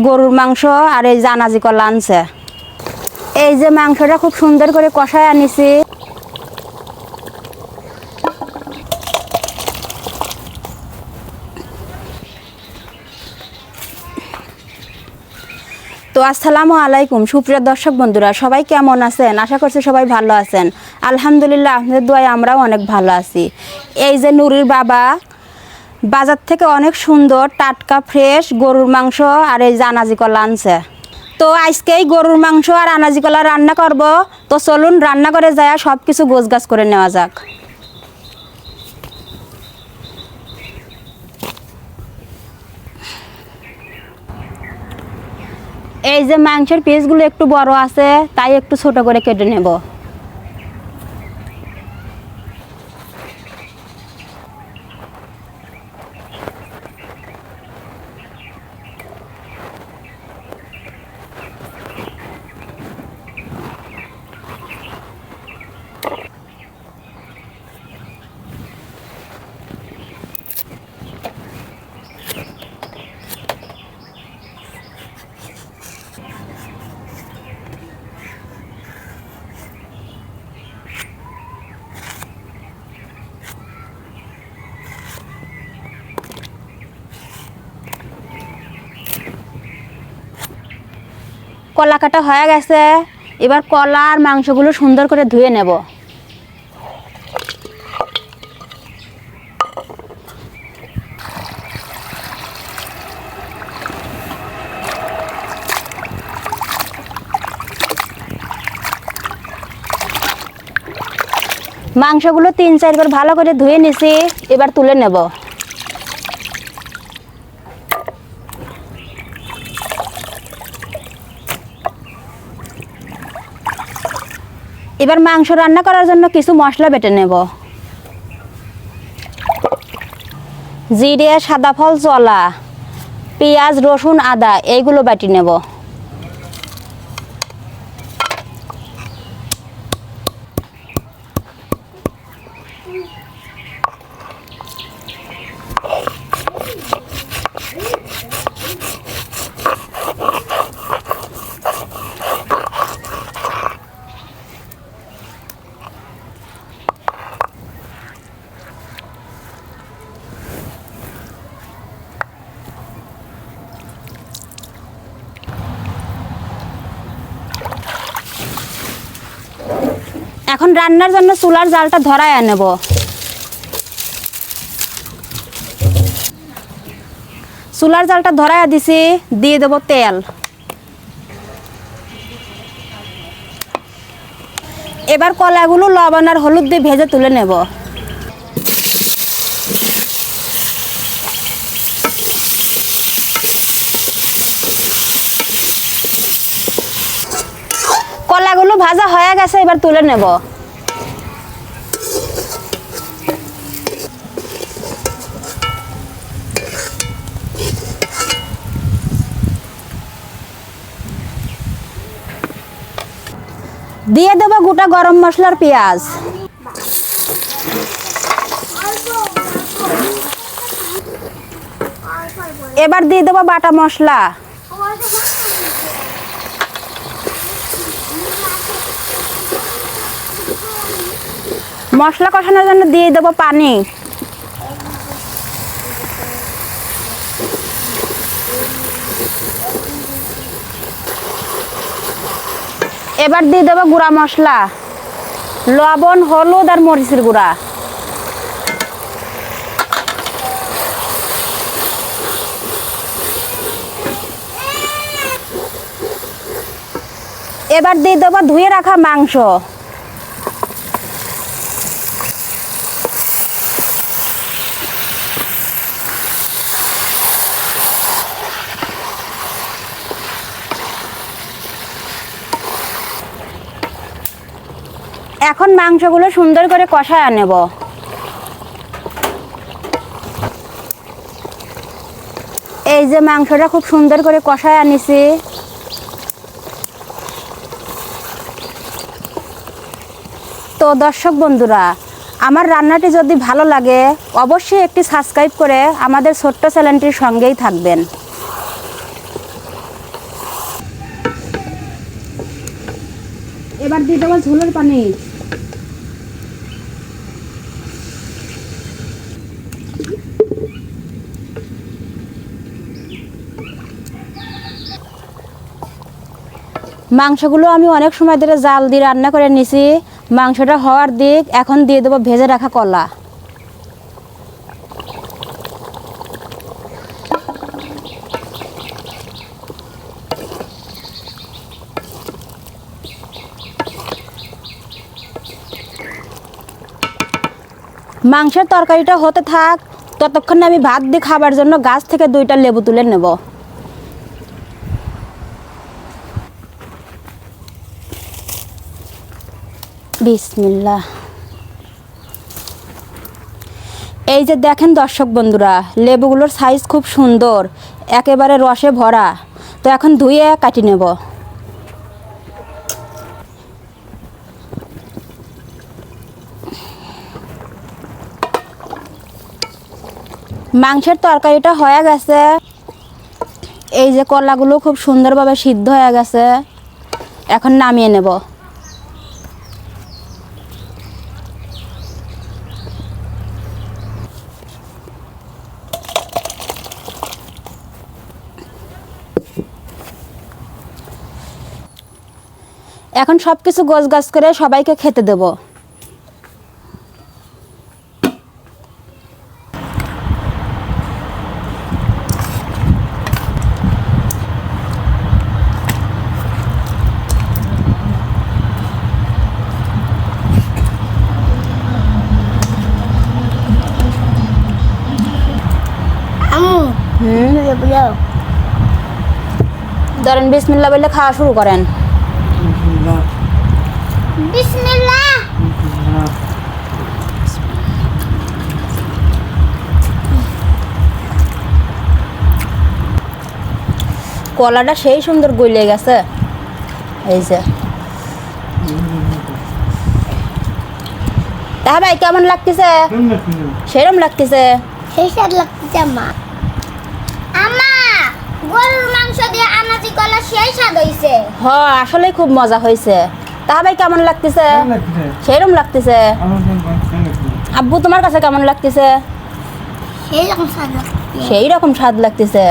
গরুর মাংস আর এই জানাজি কলা আনছে। এই যে মাংসটা খুব সুন্দর করে কষায় আনিছি। তো আসসালামু আলাইকুম সুপ্রিয় দর্শক বন্ধুরা, সবাই কেমন আছেন? আশা করছি সবাই ভালো আছেন। আলহামদুলিল্লাহ, আপনাদের দোয়ায় আমরাও অনেক ভালো আছি। এই যে নুরির বাবা বাজার থেকে অনেক সুন্দর টাটকা ফ্রেশ গরুর মাংস আর এই যে আনাজি কলা আনছে। তো আজকেই গরুর মাংস আর আনাজি কলা রান্না করব। তো চলুন রান্না করে যায় সব কিছু গোছগাছ করে নেওয়া যাক। এই যে মাংসের পিসগুলো একটু বড় আছে, তাই একটু ছোট করে কেটে নেব। কলা কাটা হয়ে গেছে, এবার কলা আর মাংসগুলো সুন্দর করে ধুয়ে নেব। মাংসগুলো 3-4 বার ভালো করে ধুয়ে নিছি, এবার তুলে নেব। এবার মাংস রান্না করার জন্য কিছু মশলা বেটে নেব। জিরে, সাদা ফল, চলা, পেঁয়াজ, রসুন, আদা এইগুলো বাটি নেব। এখন রান্নার জন্য চুলার জালটা ধরায় নেব। চুলার জালটা ধরায় দিছি, দিয়ে দেব তেল। এবার কলাগুলো লবণ আর হলুদ দিয়ে ভেজে তুলে নেব। কলাগুলো ভাজা হয়ে গেছে, এবার তুলে নেব। দিয়ে দেব গোটা গরম মশলার পেঁয়াজ। এবার দিয়ে দেব বাটা মশলা। মশলা কষানোর জন্য দিয়ে দেব পানি। এবার দিয়ে দেব গুঁড়া মশলা, লবণ, হলুদ আর মরিচের গুঁড়া। এবার দিয়ে দেব ধুয়ে রাখা মাংস। এখন মাংসগুলো সুন্দর করে কষায় নেব। এই যে মাংসটা খুব সুন্দর করে কষায় আনিছি। তো দর্শক বন্ধুরা, আমার রান্নাটি যদি ভালো লাগে অবশ্যই একটি সাবস্ক্রাইব করে আমাদের ছোট্ট চ্যানেলটির সঙ্গেই থাকবেন। এবার দিয়ে দেবো ঝোলের পানি। মাংসগুলো আমি অনেক সময় ধরে জাল দিয়ে রান্না করে নিছি। মাংসটা হওয়ার দিক, এখন দিয়ে দেবো ভেজে রাখা কলা। মাংসের তরকারিটা হতে থাক, ততক্ষণে আমি ভাত দিয়ে খাবার জন্য গাছ থেকে 2টা লেবু তুলে নেব। বিসমিল্লাহ। এই যে দেখেন দর্শক বন্ধুরা, লেবুগুলোর সাইজ খুব সুন্দর, একেবারে রসে ভরা। তো এখন ধুয়ে কাটি নেব। মাংসের তরকারিটা হয়ে গেছে। এই যে কলাগুলো খুব সুন্দরভাবে সিদ্ধ হয়ে গেছে, এখন নামিয়ে নেব। এখন সব কিছু গোছগাছ করে সবাইকে খেতে দেব। ধরেন বিসমিল্লাহ বলে খাওয়া শুরু করেন। বিসমিল্লাহ। কলাটা সেই সুন্দর গলে গেছে। এই যে তাহা ভাই কেমন লাগতেছে? সেরম লাগতেছে। সেই স্বাদ লাগতেছে মা। আমা, গরুর মাংস দিয়ে আনাজি কলা সেই স্বাদ হইছে। হ্যাঁ, আসলে খুব মজা হয়েছে। তাহা ভাই কেমন লাগতেছে? সেরম লাগতেছে। আব্বু তোমার কাছে কেমন লাগতেছে? সেই রকম স্বাদ লাগতেছে। সেই রকম স্বাদ লাগতেছে।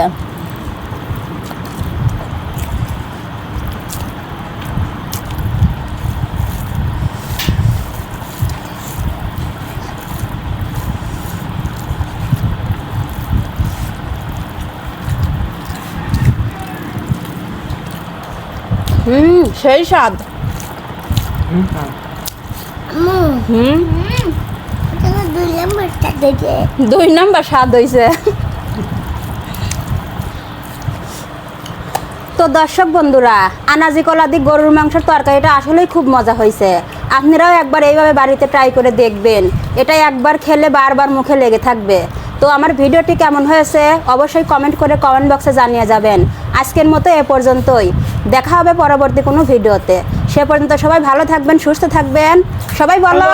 সেই স্বাদ। এটা 2 নম্বর স্বাদ হইছে। 2 নম্বর স্বাদ হয়েছে। তো দর্শক বন্ধুরা, আনাজি কলা দিয়ে গরুর মাংসের তরকারিটা আসলেই খুব মজা হয়েছে। আপনারাও একবার এইভাবে বাড়িতে ট্রাই করে দেখবেন। এটা একবার খেলে বারবার মুখে লেগে থাকবে। তো আমার ভিডিওটি কেমন হয়েছে অবশ্যই কমেন্ট করে কমেন্ট বক্সে জানিয়ে যাবেন। আজকের মতো এ পর্যন্তই। দেখা হবে পরবর্তী কোনো ভিডিওতে। সে পর্যন্ত সবাই ভালো থাকবেন, সুস্থ থাকবেন। সবাই বলো।